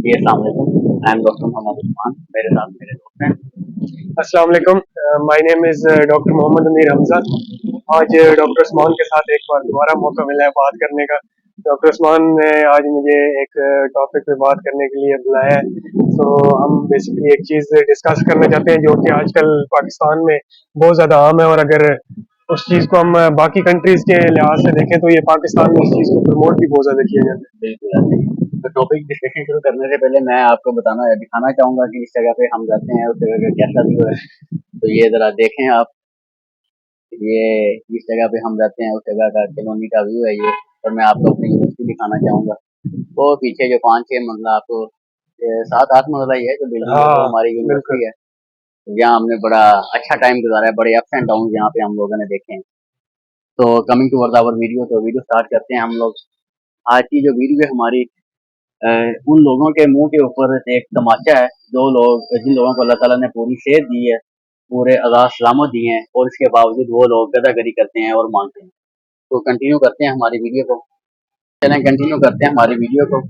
जी अस्सलाम वालेकुम। I am doctor Mohammad Usman, मेरे साथ मेरे दोस्त हैं। अस्सलाम वालेकुम। My name is doctor Mohammad Amir Hamza. आज डॉक्टर उस्मान के साथ एक बार दोबारा मौका मिला है बात करने का। डॉक्टर उस्मान ने आज मुझे एक टॉपिक पे बात करने के लिए बुलाया है। तो हम बेसिकली एक चीज़ डिस्कस करना चाहते हैं जो कि आजकल पाकिस्तान में बहुत ज़्यादा आम है, और अगर उस चीज़ को हम बाकी कंट्रीज़ के लिहाज से देखें तो ये पाकिस्तान में इस चीज़ को प्रमोट भी बहुत ज़्यादा किया जाता है। बिल्कुल ऐसे ही। तो टॉपिक डिस्कशन शुरू करने से पहले मैं आपको दिखाना चाहूँगा कि इस जगह पे हम रहते हैं उस जगह का कैसा व्यू है। तो ये ज़रा देखें आप, ये इस जगह पे हम रहते हैं उस जगह का कॉलोनी का व्यू है ये। और मैं आपको अपनी यूनिवर्सिटी दिखाना चाहूँगा। वो पीछे जो 5-6 मंजिला आपको 7-8 मंजिला ही है जो बिल्डिंग है, वो हाँ, हमारी बिल्कुल। यूनिवर्सिटी है। यहाँ हमने बड़ा अच्छा टाइम गुजारा है, बड़े अप्स एंड डाउन यहाँ पे हम लोगों ने देखे हैं। तो कमिंग टुवर्ड्स आवर वीडियो, तो वीडियो स्टार्ट करते हैं हम लोग। आज की जो वीडियो है हमारी, उन लोगों के मुंह के ऊपर एक तमाचा है, जिन लोगों को अल्लाह ताला ने पूरी सेहत दी है, पूरे आज़ाद सलामत दिए हैं, और इसके बावजूद वो लोग गदागरी करते हैं और मांगते हैं। तो कंटिन्यू करते हैं हमारी वीडियो को। चलें कंटिन्यू करते हैं हमारी वीडियो को।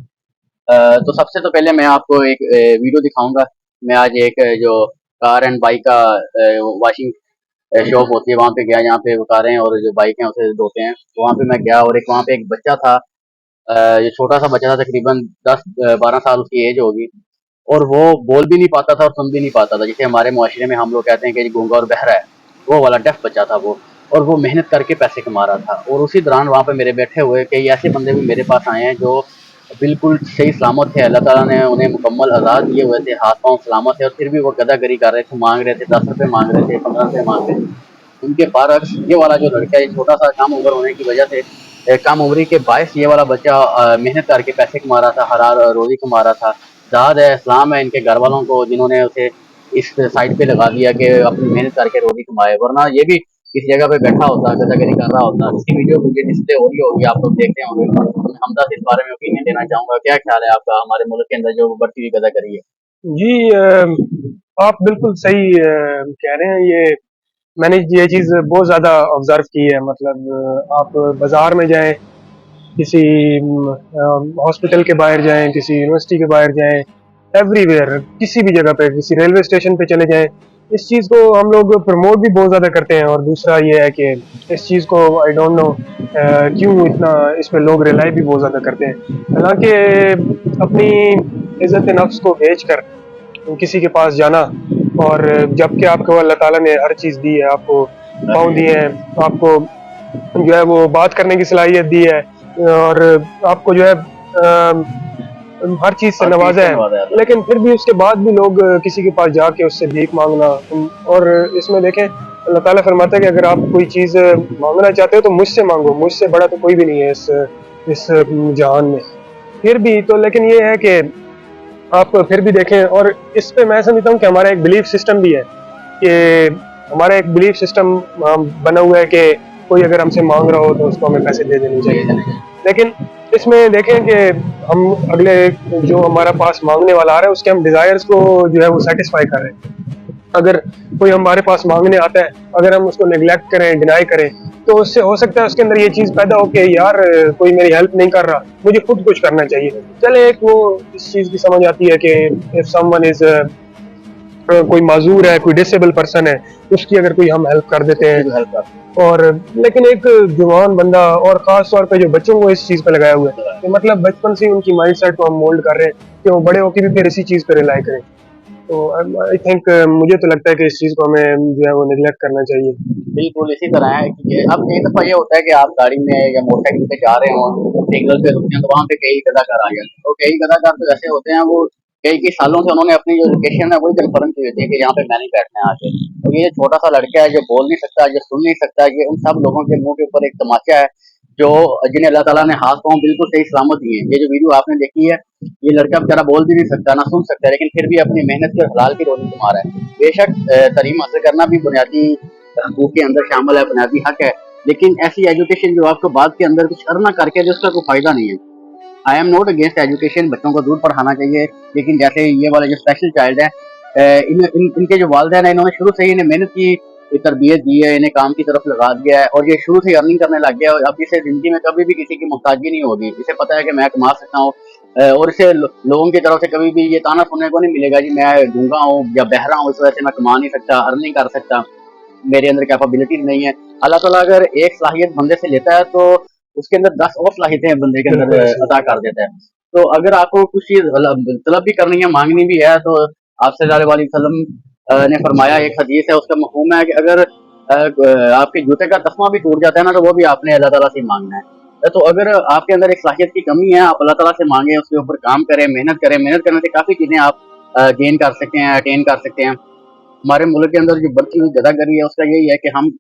तो सबसे तो पहले मैं आपको एक वीडियो दिखाऊंगा। मैं आज एक जो कार एंड बाइक का वॉशिंग शॉप होती है वहाँ पे गया, जहाँ पे वो कारें और जो बाइक हैं उसे धोते हैं। तो वहाँ पे मैं गया और वहाँ पे एक बच्चा था, ये छोटा सा बच्चा था, तकरीबन 10-12 साल उसकी एज होगी। और वो बोल भी नहीं पाता था और सुन भी नहीं पाता था, जिसे हमारे मुआशरे में हम लोग कहते हैं कि गूंगा और बहरा है। वो वाला डेफ बच्चा था वो। और वो मेहनत करके पैसे कमा रहा था। और उसी दौरान वहाँ पे मेरे बैठे हुए कई ऐसे बंदे भी मेरे पास आए हैं जो बिल्कुल सही सलामत थे, अल्लाह ताला ने उन्हें मुकम्मल आज़ाद दिए हुए थे, हाथ पाँव सलामत है, और फिर भी वो गदागरी कर रहे थे, मांग रहे थे, 10 रुपये मांग रहे थे, 15 रुपये मांग रहे थे। उनके बरअक्स ये वाला जो लड़का है, छोटा सा कम उम्र होने की वजह से, कम उम्री के बायस ये वाला बच्चा मेहनत करके पैसे कमा रहा था, हलाल रोजी कमा रहा था। दाद है, सलाम है इनके घर वालों को जिन्होंने उसे इस साइड पे लगा दिया कि अपनी मेहनत करके रोजी कमाए, वरना ये भी किसी जगह पे बैठा होता, गदागरी कर रहा होता। इसकी वीडियो मुझे डिस्प्ले हो रही होगी, आप लोग देखते होंगे। तो मैं हमदा से इस बारे में ओपिनियन देना चाहूंगा। क्या ख्याल है आपका हमारे मुल्क के अंदर जो बढ़ती हुई गदागरी है? जी, आप बिल्कुल सही कह रहे हैं। ये मैंने ये चीज़ बहुत ज़्यादा ऑब्जर्व की है। मतलब आप बाज़ार में जाएं, किसी हॉस्पिटल के बाहर जाएं, किसी यूनिवर्सिटी के बाहर जाएं, एवरीवेयर, किसी भी जगह पे, किसी रेलवे स्टेशन पे चले जाएं, इस चीज़ को हम लोग प्रमोट भी बहुत ज़्यादा करते हैं। और दूसरा ये है कि इस चीज़ को आई डोंट नो क्यों इतना इस पे लोग रिलाई भी बहुत ज़्यादा करते हैं। हालांकि अपनी इज़्ज़त नफ्स को बेच कर किसी के पास जाना, और जबकि आपको अल्लाह ताला ने हर चीज़ दी है, आपको पाँव दिए हैं, आपको जो है वो बात करने की सलाहियत दी है, और आपको जो है हर चीज़ से हर चीज नवाजा से है, नवाजा जाता लेकिन फिर भी उसके बाद भी लोग किसी के पास जाके उससे भीख मांगना। और इसमें देखें, अल्लाह ताला फरमाता है कि अगर आप कोई चीज़ मांगना चाहते हो तो मुझसे मांगो, मुझसे बड़ा तो कोई भी नहीं है इस जहान में। फिर भी तो लेकिन ये है कि आप फिर भी देखें, और इस पे मैं समझता हूँ कि हमारा एक बिलीफ सिस्टम भी है कि हमारा एक बिलीफ सिस्टम बना हुआ है कि कोई अगर हमसे मांग रहा हो तो उसको हमें पैसे दे देने है। चाहिए। लेकिन इसमें देखें कि हम अगले जो हमारा पास मांगने वाला आ रहा है उसके हम डिजायर्स को जो है वो सेटिस्फाई कर रहे हैं। अगर कोई हमारे पास मांगने आता है, अगर हम उसको नेग्लेक्ट करें, डिनाई करें, तो उससे हो सकता है उसके अंदर ये चीज़ पैदा हो कि यार कोई मेरी हेल्प नहीं कर रहा, मुझे खुद कुछ करना चाहिए। चले, एक वो इस चीज़ की समझ आती है कि इफ समवन इज कोई माजूर है, कोई डिसेबल पर्सन है, उसकी अगर कोई हम हेल्प कर देते उसकी हैं। भी हेल्प कर और लेकिन एक जवान बंदा, और खास तौर पे जो बच्चों को इस चीज़ पे लगाया हुआ है कि मतलब बचपन से ही उनकी माइंड सेट को हम मोल्ड कर रहे हैं कि वो बड़े होकर भी फिर इसी चीज़ पे रिलाई करें। तो आई थिंक मुझे तो लगता है कि इस चीज़ को हमें जो है वो निगलेक्ट करना चाहिए। बिल्कुल इसी तरह है, क्योंकि अब कई दफ़ा ये होता है कि आप गाड़ी में या मोटरसाइकिल पे जा रहे हो, सिग्नल पे रुकते हैं, तो वहाँ पे कई गदाकार आ जाते हैं। तो कई गदाकार तो ऐसे होते हैं, वो कई कई सालों से उन्होंने अपनी जो लोकेशन है वही कन्फर्म की होती है कि यहाँ पे मैं नहीं बैठना है आके। तो ये छोटा सा लड़का है जो बोल नहीं सकता, जो सुन नहीं सकता, ये उन सब लोगों के मुंह के ऊपर एक तमाचा है जो जिन्हें अल्लाह ताला ने हाथ पाँव बिल्कुल सही सलामत दिए हैं। ये जो वीडियो आपने देखी है, ये लड़का बेचारा बोल भी नहीं सकता, ना सुन सकता है, लेकिन फिर भी अपनी मेहनत की और हलाल की रोटी कमा रहा है। बेशक तालीम हासिल करना भी बुनियादी हकूक के अंदर शामिल है, बुनियादी हक है, लेकिन ऐसी एजुकेशन जो आपको बाद के अंदर कुछ अर्ना करके जो उसका कोई फायदा नहीं है। I am not against education, बच्चों को दूर पढ़ाना चाहिए, लेकिन जैसे ये वाले जो स्पेशल चाइल्ड है, इनके जो वालिदैन है, इन्होंने शुरू से ही इन्हें मेहनत की तरबियत दी है, इन्हें काम की तरफ लगा दिया है, और ये शुरू से अर्निंग करने लग गया है। अब इसे जिंदगी में कभी भी किसी की मोहताजी नहीं होगी। इसे पता है कि मैं कमा सकता हूँ, और इसे लोगों की तरफ से कभी भी ये ताना सुनने को नहीं मिलेगा जी मैं गूंगा हूँ या बहरा हूँ, इस वजह से मैं कमा नहीं सकता, अर्न नहीं कर सकता, मेरे अंदर कैपेबिलिटीज नहीं है। अल्लाह ताला अगर एक सलाहियत बंदे से लेता है तो उसके अंदर 10 और सलाहियतें बंदे के अंदर बिल्कुल सही। अता कर देता है। तो अगर आपको कुछ चीज तलब भी करनी है, मांगनी भी है, तो आप सल्लल्लाहु अलैहि वसल्लम ने फरमाया, एक हदीस है उसका मफहूम है कि अगर आपके जूते का तस्मा भी टूट जाता है ना तो वो भी आपने अल्लाह ताला से मांगना है। तो अगर आपके अंदर एक सलाहियत की कमी है, आप अल्लाह ताला से मांगे, उसके ऊपर काम करें, मेहनत करें, मेहनत करने से काफ़ी चीज़ें आप गेन कर सकते हैं, अटेन कर सकते हैं। हमारे मुल्क के अंदर जो बढ़ती हुई गदागरी है उसका यही है कि हम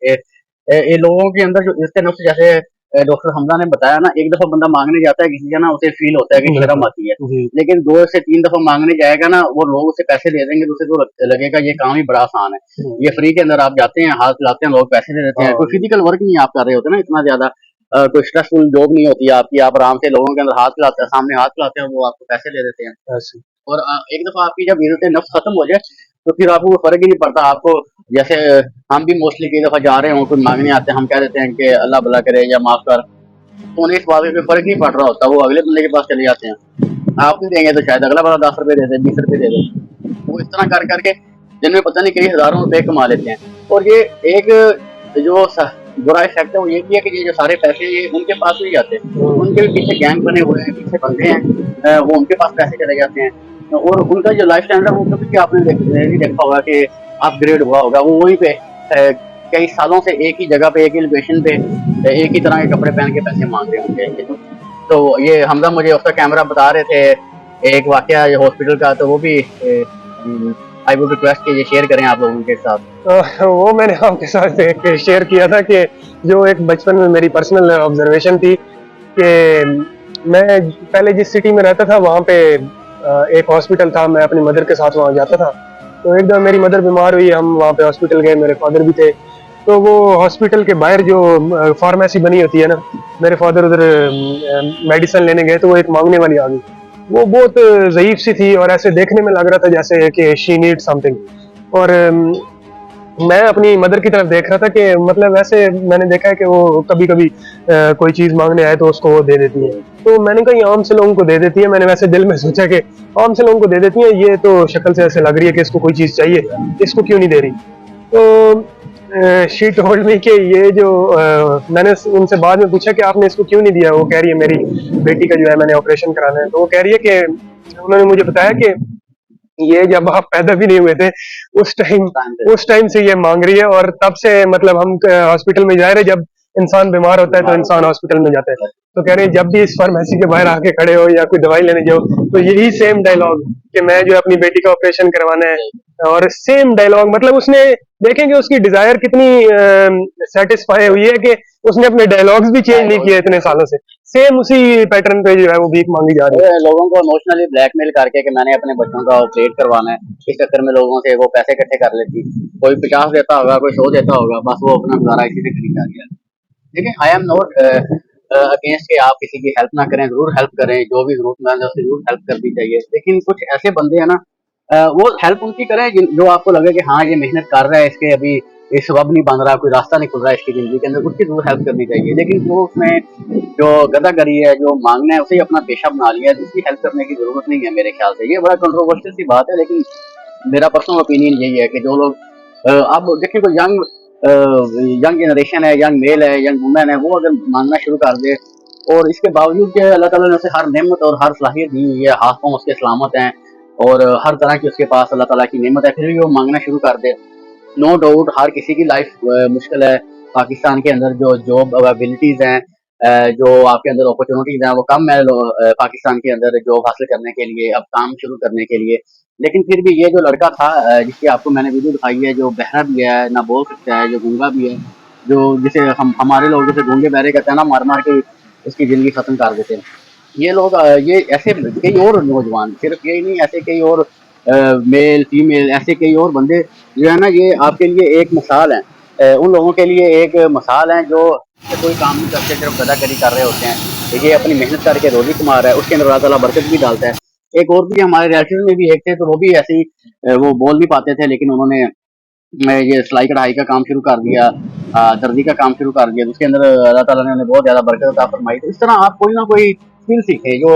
ये लोगों के अंदर जो इसके नफ्स, जैसे डॉक्टर हमजा ने बताया ना, एक दफ़ा बंदा मांगने जाता है किसी का ना, उसे फील होता है कि शर्म बिल्कुल आती है, जी। लेकिन 2 से 3 दफ़ा मांगने जाएगा ना, वो लोग उसे पैसे दे देंगे तो उसे तो लगेगा ये काम ही बड़ा आसान है। ये फ्री के अंदर आप जाते हैं, हाथ हिलाते हैं, लोग पैसे दे देते हैं, हाँ कोई फिजिकल वर्क नहीं आप कर रहे होते ना इतना ज्यादा, कोई स्ट्रेसफुल जॉब नहीं होती आपकी, आप आराम से लोगों के अंदर हाथ हिलाते हैं, सामने हाथ हिलाते हैं, वो आपको पैसे दे देते हैं। ऐसे। और एक दफा आपकी जब इज्जत नफ्स खत्म हो जाए तो फिर आपको कोई फर्क ही नहीं पड़ता। आपको जैसे हम भी मोस्टली कई दफा जा रहे हो, कोई मांगने आते हैं, हम कह देते हैं कि अल्लाह भला करे या माफ कर, तो उन्हें इस बात में कोई फर्क नहीं पड़ रहा होता, वो अगले बंदे के पास चले जाते हैं। आप नहीं देंगे तो शायद अगला बंदा 10 रुपए दे दे, 20 रुपए दे दे, वो इस तरह कर करके दिन में पता नहीं कई हजारों रुपए कमा लेते हैं। और ये एक जो बुरा इफेक्ट है वो ये भी है कि ये जो सारे पैसे ये उनके पास नहीं जाते, उनके भी पीछे गैंग बने हुए हैं, पीछे बंदे हैं, वो उनके पास पैसे चले जाते हैं और उनका जो लाइफ स्टैंडर्ड है वो कभी भी आपने नहीं देखा होगा कि अपग्रेड हुआ होगा। वो वहीं पे कई सालों से एक ही जगह पे, एक ही लोकेशन पे, एक ही तरह के कपड़े पहन के पैसे मांग रहे होंगे। तो ये हमजा मुझे उसका कैमरा बता रहे थे एक वाकया हॉस्पिटल का, तो वो भी आई वुड रिक्वेस्ट कि ये शेयर करें आप लोगों के साथ। वो मैंने आपके साथ एक शेयर किया था कि जो एक बचपन में मेरी पर्सनल ऑब्जर्वेशन थी कि मैं पहले जिस सिटी में रहता था वहाँ पे एक हॉस्पिटल था, मैं अपनी मदर के साथ वहाँ जाता था। तो एक दफ़ा मेरी मदर बीमार हुई, हम वहाँ पे हॉस्पिटल गए, मेरे फादर भी थे। तो वो हॉस्पिटल के बाहर जो फार्मेसी बनी होती है ना, मेरे फादर उधर मेडिसिन लेने गए तो वो एक मांगने वाली आ गई। वो बहुत ज़ईफ सी थी और ऐसे देखने में लग रहा था जैसे कि शी नीड समथिंग। और मैं अपनी मदर की तरफ देख रहा था कि मतलब ऐसे मैंने देखा है कि वो कभी कभी कोई चीज़ मांगने आए तो उसको वो दे देती है। तो मैंने कहा ये आम से लोगों को दे देती है, मैंने वैसे दिल में सोचा कि आम से लोगों को दे देती है, ये तो शक्ल से ऐसे लग रही है कि इसको कोई चीज़ चाहिए, इसको क्यों नहीं दे रही। तो शी टोल्ड मी कि ये जो मैंने उनसे बाद में पूछा कि आपने इसको क्यों नहीं दिया, वो कह रही है मेरी बेटी का जो है मैंने ऑपरेशन कराना है। तो वो कह रही है कि उन्होंने मुझे बताया कि ये जब आप पैदा भी नहीं हुए थे उस टाइम से ये मांग रही है, और तब से मतलब हम हॉस्पिटल में जा रहे, जब इंसान बीमार होता है तो इंसान हॉस्पिटल में जाता है। तो कह रहे हैं जब भी इस फार्मेसी के बाहर आके खड़े हो या कोई दवाई लेने जाओ तो यही सेम डायलॉग कि मैं जो अपनी बेटी का ऑपरेशन करवाना है, और सेम डायलॉग मतलब उसने देखेंगे उसकी डिजायर कितनी सेटिस्फाई हुई है कि उसने अपने डायलॉग्स भी चेंज नहीं किए इतने सालों से, सेम उसी पैटर्न पे जो है वो भीख मांगी जा रही है। लोगों को इमोशनली ब्लैकमेल करके कि मैंने अपने बच्चों का ऑपरेट करवाना है, इस चक्कर में लोगों से वो पैसे इकट्ठे कर लेती, कोई 50 देता होगा, कोई 100 देता होगा, बस वो अपना गुजारा इसी से खरीदा गया। लेकिन आई एम नॉट अगेंस्ट कि आप किसी की हेल्प ना करें, जरूर हेल्प करें, जो भी जरूरतमंद है उसकी जरूर हेल्प करनी चाहिए। लेकिन कुछ ऐसे बंदे हैं ना, वो हेल्प उनकी करें जो आपको लगे कि हाँ ये मेहनत कर रहा है, इसके अभी ये सबब नहीं बन रहा, कोई रास्ता नहीं खुल रहा है इसकी जिंदगी के अंदर, उसकी जरूर हेल्प करनी चाहिए। लेकिन वो उसमें जो गदागरी है, जो मांगना है, उसे अपना पेशा बना लिया है, उसकी हेल्प करने की जरूरत नहीं है मेरे ख्याल से। ये बड़ा कंट्रोवर्शियल सी बात है, लेकिन मेरा पर्सनल ओपिनियन यही है कि जो लोग अब देखिए कोई यंग जनरेशन है, यंग मेल है, यंग वुमेन है, वो अगर मांगना शुरू कर दे, और इसके बावजूद कि अल्लाह ताला ने उसे हर नेमत और हर सलाहियत दी हुई है, हाथ पाँव उसके सलामत हैं और हर तरह की उसके पास अल्लाह ताला की नेमत है, फिर भी वो मांगना शुरू कर दे, नो डाउट हर किसी की लाइफ मुश्किल है। पाकिस्तान के अंदर जो जॉब अवेबिलिटीज हैं, जो आपके अंदर अपॉर्चुनिटीज हैं वो कम है पाकिस्तान के अंदर जॉब हासिल करने के लिए, अब काम शुरू करने के लिए। लेकिन फिर भी ये जो लड़का था जिसकी आपको मैंने वीडियो दिखाई है, जो बहरा भी है, ना बोल सकता है, जो गूंगा भी है, जो जिसे हम हमारे लोग जैसे गूंगे बहरे कहते हैं ना, मार मार के उसकी ज़िंदगी ख़त्म कर देते हैं। ये लोग ये ऐसे कई और नौजवान, सिर्फ यही नहीं, ऐसे कई और मेल फीमेल, ऐसे कई और बंदे जो है ना, ये आपके लिए एक मिसाल हैं, उन लोगों के लिए एक मिसाल हैं जो कोई काम नहीं करते, सिर्फ गदागरी कर रहे होते हैं। ये अपनी मेहनत करके रोज़ी कमा रहा है, उसके अंदर अल्लाह ताला बरकत भी डालता है। एक और भी हमारे रिलेटिव में भी एक थे, तो वो भी ऐसे ही वो बोल नहीं पाते थे, लेकिन उन्होंने ये सिलाई कढ़ाई का काम शुरू कर दिया, दर्जी का काम शुरू कर दिया, उसके अंदर अल्लाह ताला ने उन्हें बहुत ज़्यादा बरकत अता फरमाई। तो इस तरह आप कोई ना कोई स्किल सीखें जो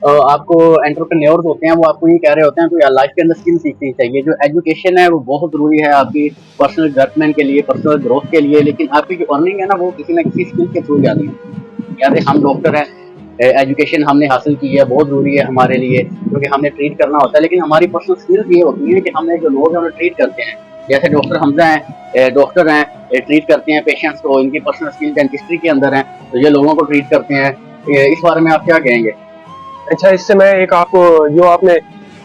आपको एंटरप्रेन्योर्स होते हैं वो आपको ये कह रहे होते हैं तो लाइफ के अंदर स्किल सीखनी चाहिए। जो एजुकेशन है वो बहुत ज़रूरी है आपकी पर्सनल डेवलपमेंट के लिए, पर्सनल ग्रोथ के लिए, लेकिन आपकी जो अर्निंग है ना वो किसी न किसी स्किल के थ्रू जाती है। जैसे हम डॉक्टर हैं, एजुकेशन हमने हासिल की है, बहुत ज़रूरी है हमारे लिए क्योंकि हमने ट्रीट करना होता है, लेकिन हमारी पर्सनल स्किल्स ये होती हैं कि हमने जो लोग हैं उन्हें ट्रीट करते हैं। जैसे डॉक्टर हमजा हैं, डॉक्टर हैं, ट्रीट करते हैं पेशेंट्स को, इनकी पर्सनल स्किल डेंटिस्ट्री के अंदर हैं, तो ये लोगों को ट्रीट करते हैं। इस बारे में आप क्या कहेंगे? अच्छा, इससे मैं एक आपको जो आपने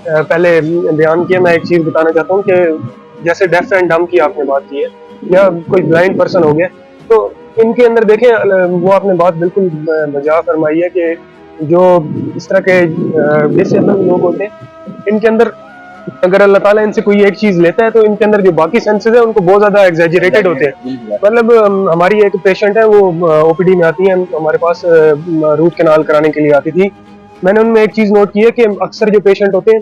पहले बयान किया, मैं एक चीज़ बताना चाहता हूँ कि जैसे डेफ एंड डम की आपने बात की है या कोई ब्लाइंड पर्सन हो गया, तो इनके अंदर देखें वो आपने बात बिल्कुल बजा फरमाई है कि जो इस तरह के डिसेबल लोग होते हैं, इनके अंदर अगर अल्लाह ताला इनसे कोई एक चीज़ लेता है तो इनके अंदर जो बाकी सेंसेस है उनको बहुत ज़्यादा एग्जैजरेटेड होते हैं। मतलब हमारी एक पेशेंट है, वो ओपीडी में आती है हमारे पास, रूट कैनाल कराने के लिए आती थी। मैंने उनमें एक चीज़ नोट की है कि अक्सर जो पेशेंट होते हैं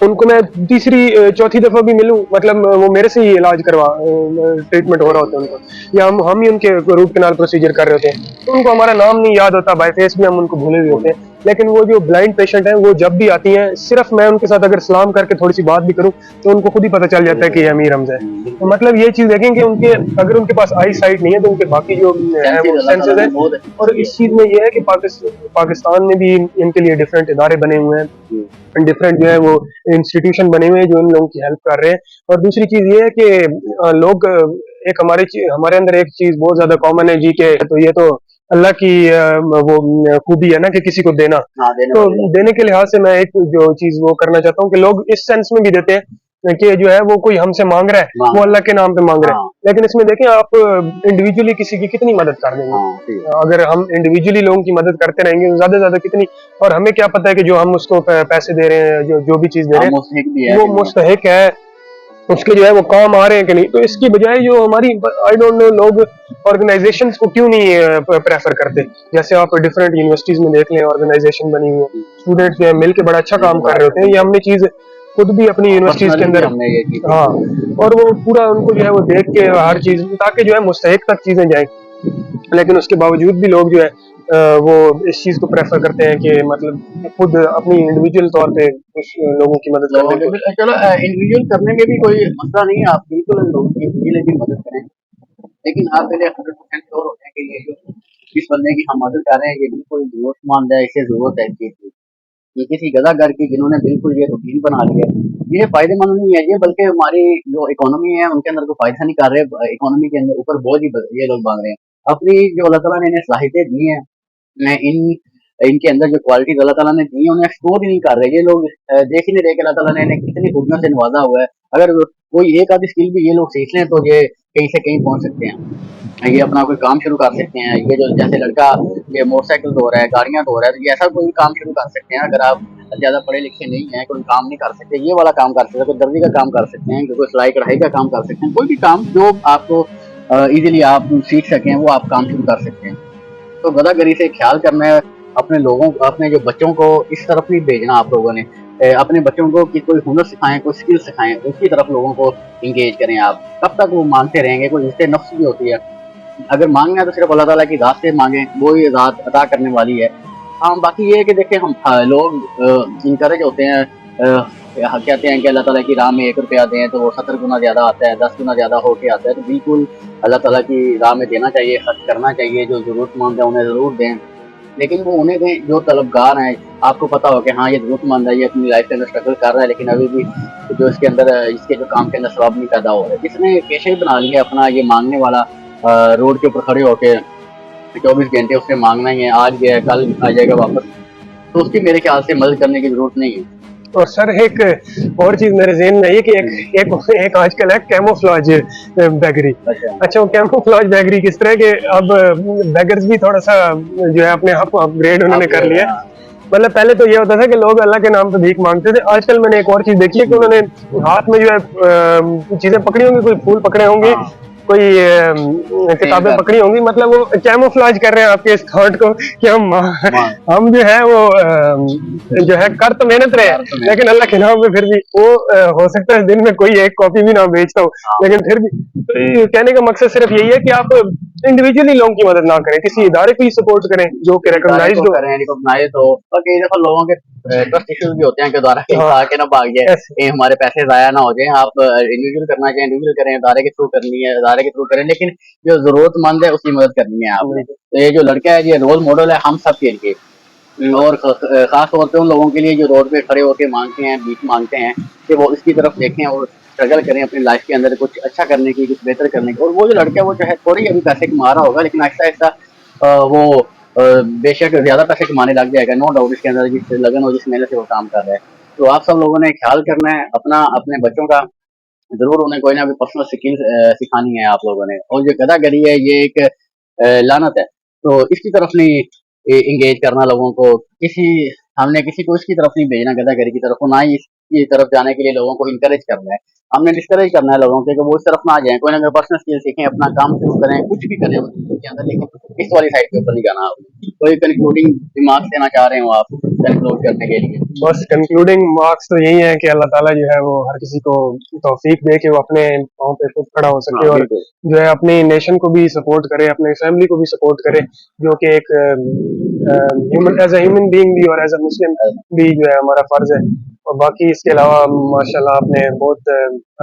उनको मैं तीसरी चौथी दफ़ा भी मिलूं, मतलब वो मेरे से ही इलाज करवा ट्रीटमेंट हो रहा होता है उनको, या हम ही उनके रूट कैनाल प्रोसीजर कर रहे होते हैं, तो उनको हमारा नाम नहीं याद होता, बाय फेस भी हम उनको भूले हुए होते हैं। लेकिन वो जो ब्लाइंड पेशेंट हैं वो जब भी आती हैं, सिर्फ मैं उनके साथ अगर सलाम करके थोड़ी सी बात भी करूं तो उनको खुद ही पता चल जाता है कि ये अमीर हमजा है। तो मतलब ये चीज़ देखें कि उनके अगर उनके पास आई साइट नहीं है तो उनके बाकी जो है वो सेंसेस है। और इस चीज़ में ये है कि पाकिस्तान में भी इनके लिए डिफरेंट इदारे बने हुए हैं, डिफरेंट जो है वो इंस्टीट्यूशन बने हुए हैं जो इन लोगों की हेल्प कर रहे हैं। और दूसरी चीज़ ये है कि लोग एक हमारे अंदर एक चीज़ बहुत ज़्यादा कॉमन है जी के, तो ये तो अल्लाह की वो खूबी है ना कि किसी को देना। हाँ, तो देने के लिहाज से मैं एक जो चीज़ वो करना चाहता हूँ कि लोग इस सेंस में भी देते हैं कि जो है वो कोई हमसे मांग रहा है, वो अल्लाह के नाम पे मांग रहा है। लेकिन इसमें देखें आप इंडिविजुअली किसी की कितनी मदद कर देंगे। अगर हम इंडिविजुअली लोगों की मदद करते रहेंगे तो ज्यादा से ज्यादा कितनी, और हमें क्या पता है कि जो हम उसको पैसे दे रहे हैं, जो भी चीज दे रहे हैं वो मुस्तहिक है, उसके जो है वो काम आ रहे हैं कि नहीं। तो इसकी बजाय जो हमारी आई डोंट नो लोग ऑर्गेनाइजेशंस को क्यों नहीं प्रेफर करते। जैसे आप डिफरेंट यूनिवर्सिटीज में देख लें, ऑर्गेनाइजेशन बनी हुई है, स्टूडेंट्स जो है मिलके बड़ा अच्छा काम कर रहे होते हैं। ये हमने चीज खुद भी अपनी यूनिवर्सिटीज के अंदर, हाँ, और वो पूरा उनको जो है वो देख के हर चीज, ताकि जो है मुस्तहिक तक चीजें जाए। लेकिन उसके बावजूद भी लोग जो है वो इस चीज को प्रेफर करते हैं कि मतलब खुद अपनी इंडिविजुअल तौर पे कुछ लोगों की मदद करने को। चलो, इंडिविजुअल करने में भी कोई मसला नहीं है, आप बिल्कुल लोगों की भी मदद करें, लेकिन आप पहले 100% श्योर होते हैं कि ये जो जिस बंदे की हम मदद कर रहे हैं ये बिल्कुल जरूरतमंद है, इसे जरूरत है इस चीज की। ये किसी गदागर की जिन्होंने बिल्कुल ये रूटीन बना लिया है, ये फायदेमंद नहीं है ये, बल्कि हमारी जो इकोनॉमी है उनके अंदर कोई फायदा नहीं कर रहे, इकोनॉमी के अंदर ऊपर बोझ ही ये लोग बांध रहे हैं। अपनी जो अल्लाह ताला ने इन्हें सलाहियतें दी हैं, मैं इनके अंदर जो क्वालिटीज अल्लाह ताला ने दी है उन्हें एक्सप्लोर ही नहीं कर रहे। ये लोग देख ही नहीं रहे कि अल्लाह ताला ने इन्हें कितनी खूबियों से नवाजा हुआ है। अगर कोई एक आधी स्किल भी ये लोग सीख लें तो ये कहीं से कहीं पहुंच सकते हैं, ये अपना कोई काम शुरू कर सकते हैं। ये जो जैसे लड़का ये मोटरसाइकिल धो रहा है, गाड़ियां धो रहा है, तो ये ऐसा कोई काम शुरू कर सकते हैं। अगर आप ज्यादा पढ़े लिखे नहीं है, कोई काम नहीं कर सकते, ये वाला काम कर सकते हैं, कोई दर्जी का काम कर सकते हैं, कोई सिलाई कढ़ाई का काम कर सकते हैं, कोई भी काम जो आपको इजीली आप सीख सकें वो आप काम शुरू कर सकते हैं। तो गदागरी से ख्याल करना है, अपने लोगों अपने जो बच्चों को इस तरफ नहीं भेजना। आप लोगों ने अपने बच्चों को कि कोई हुनर सिखाएं, कोई स्किल सिखाएं, उसकी तरफ लोगों को इंगेज करें। आप कब तक वो मांगते रहेंगे, कोई इज्जत नफ्स भी होती है। अगर मांगना है तो सिर्फ अल्लाह ताला की ज़ात से मांगे, वो ही ज़ात अता करने वाली है। हाँ, बाकी ये है कि देखिए हम लोग इनकरेज होते हैं, कहते हैं कि अल्लाह ताला की राह में 1 रुपया दें तो वो 70 गुना ज़्यादा आता है, 10 गुना ज़्यादा होके आता है। तो बिल्कुल अल्लाह ताला की राह में देना चाहिए, खर्च करना चाहिए। जो ज़रूरतमंद है उन्हें ज़रूर दें, लेकिन वो उन्हें दें जो तलबगार हैं। आपको पता हो कि हाँ ये ज़रूरतमंद है, ये अपनी लाइफ के अंदर स्ट्रगल कर रहा है, लेकिन अभी भी जो इसके अंदर इसके जो काम के अंदर सवाब नहीं पैदा हो रहा है। जिसने पेशा ही बना लिया अपना ये मांगने वाला, रोड के ऊपर खड़े होके 24 घंटे उसने मांगना ही है, आज गया कल आ जाएगा वापस, तो उसकी मेरे ख्याल से मदद करने की जरूरत नहीं है। और सर एक और चीज मेरे ज़हन में है कि एक आजकल है कैमोफ्लेज बैगरी। अच्छा, वो कैमोफ्लेज बैगरी किस तरह के, अब बैगर्स भी थोड़ा सा जो है अपने आप अपग्रेड उन्होंने कर लिया। मतलब पहले तो ये होता था कि लोग अल्लाह के नाम पे भीख मांगते थे, आजकल मैंने एक और चीज देखी है कि उन्होंने हाथ में जो है चीजें पकड़ी होंगी, कोई फूल पकड़े होंगे, कोई किताबें पकड़ी होंगी। मतलब वो कैमोफ्लेज कर रहे हैं आपके इस थॉट को कि हम जो है वो जो है कर तो मेहनत रहे, लेकिन अल्लाह के नाम पे फिर भी वो हो सकता है दिन में कोई एक कॉपी भी ना बेचता हो, लेकिन फिर भी तो कहने का मकसद सिर्फ यही है कि आप इंडिविजुअली लोगों की मदद ना करें, किसी इदारे की सपोर्ट करें जो कि इदारे रिकॉग्नाइज्ड को हो। करें, रिकॉग्नाइज हो, और कई दफा लोगों के ट्रस्ट इश्यूज भी होते हैं कि इदारा कहीं हाँ खा के ना भाग जाए, ऐसे कहीं हमारे पैसे जाया ना हो जाए। आप इंडिविजुअल करना चाहें इंडिविजुअल करें, इदारे के थ्रू करनी है इदारे के थ्रू करें, लेकिन जो जरूरतमंद है उसकी मदद करनी है आपने। तो ये जो लड़का है ये रोल मॉडल है हम सब के लिए, और खास तौर पे उन लोगों के लिए जो रोड पे खड़े होकर मांगते हैं, भीख मांगते हैं, कि वो इसकी तरफ देखें और स्ट्रगल करें अपनी लाइफ के अंदर कुछ अच्छा करने की, कुछ बेहतर करने की। और वो जो लड़का है वो चाहे थोड़ी अभी पैसे कमा रहा होगा, लेकिन आहिस्ता आहिस्ता वो बेशक ज्यादा पैसे कमाने लग जाएगा, नो डाउट। इसके अंदर जिस लगन और जिस मेहनत से वो काम कर रहा है। तो आप सब लोगों ने ख्याल करना है अपना, अपने बच्चों का। जरूर उन्हें कोई ना कोई पर्सनल स्किल सिखानी है आप लोगों ने। और जो गदागरी है ये एक लानत है, तो इसकी तरफ नहीं इंगेज करना लोगों को। किसी हमने किसी को इसकी तरफ नहीं भेजना, गदागरी की तरफ, ना ही इसकी तरफ जाने के लिए लोगों को इनकरेज करना है। हमने डिस्करेज करना है लोगों से कि वो इस तरफ ना जाएं, कोई ना कोई पर्सनल स्किल सीखें, अपना काम शुरू करें, कुछ भी करें उसके अंदर, लेकिन इस वाली साइड के ऊपर नहीं जाना आपने। कोई कंक्लूडिंग रिमार्क्स देना चाह रहे हो आप कंक्लूड करने के लिए? बस कंक्लूडिंग मार्क्स तो यही है कि अल्लाह ताला जो है वो हर किसी को तौफीक दे कि वो अपने पाँव पे खुद खड़ा हो सके, हाँ और बिल्कुल। जो है अपनी नेशन को भी सपोर्ट करे, अपने फैमिली को भी सपोर्ट करे, जो कि एक human as a human being भी और एज ए मुस्लिम भी जो है हमारा फर्ज है। और बाकी इसके अलावा माशाल्लाह आपने बहुत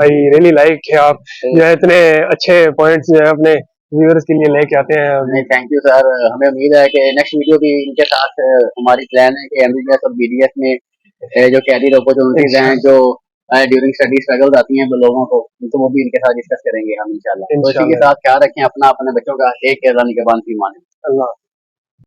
आई रियली लाइक कि आप जो है इतने अच्छे पॉइंट्स जो है अपने व्यूअर्स के लिए लेके आते हैं। नहीं, थैंक यू सर। हमें उम्मीद है कि नेक्स्ट वीडियो भी इनके साथ हमारी प्लान है कि एमबीबीएस और बीडीएस में जो कैरियर अपॉर्चुनिटीज हैं, जो ड्यूरिंग स्टडी स्ट्रगल्स आती हैं लोगों को, तो वो भी इनके साथ डिस्कस करेंगे हम इंशाल्लाह। तो इसी के इंशाल्लाह। साथ ख्याल रखें अपना, अपने बच्चों का। एक के निगहबान फी मान। अल्लाह